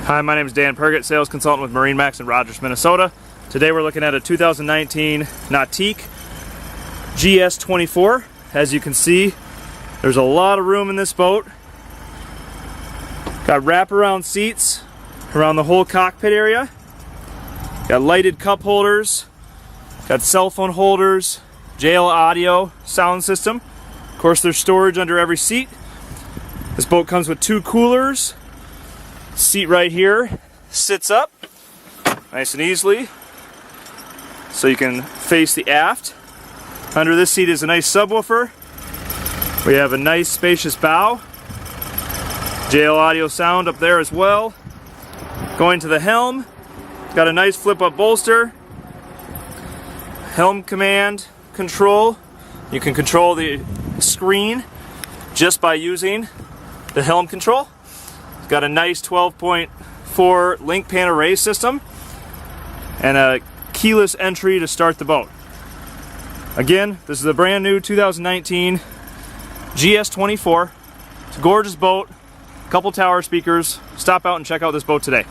Hi, my name is Dan Pergett, sales consultant with MarineMax in Rogers, Minnesota. Today we're looking at a 2019 Nautique GS24. As you can see, there's a lot of room in this boat. Got wraparound seats around the whole cockpit area. Got lighted cup holders. Got cell phone holders, JL audio sound system. Of course, there's storage under every seat. This boat comes with 2 coolers. Seat right here sits up nice and easily so you can face the aft. Under this seat is a nice subwoofer. We have a nice spacious bow. JL audio sound up there as well. Going to the helm, got a nice flip up bolster. Helm command control. You can control the screen just by using the helm control. It's got a nice 12.4 link pan array system and a keyless entry to start the boat. Again, this is a brand new 2019 GS24. It's a gorgeous boat, a couple tower speakers. Stop out and check out this boat today.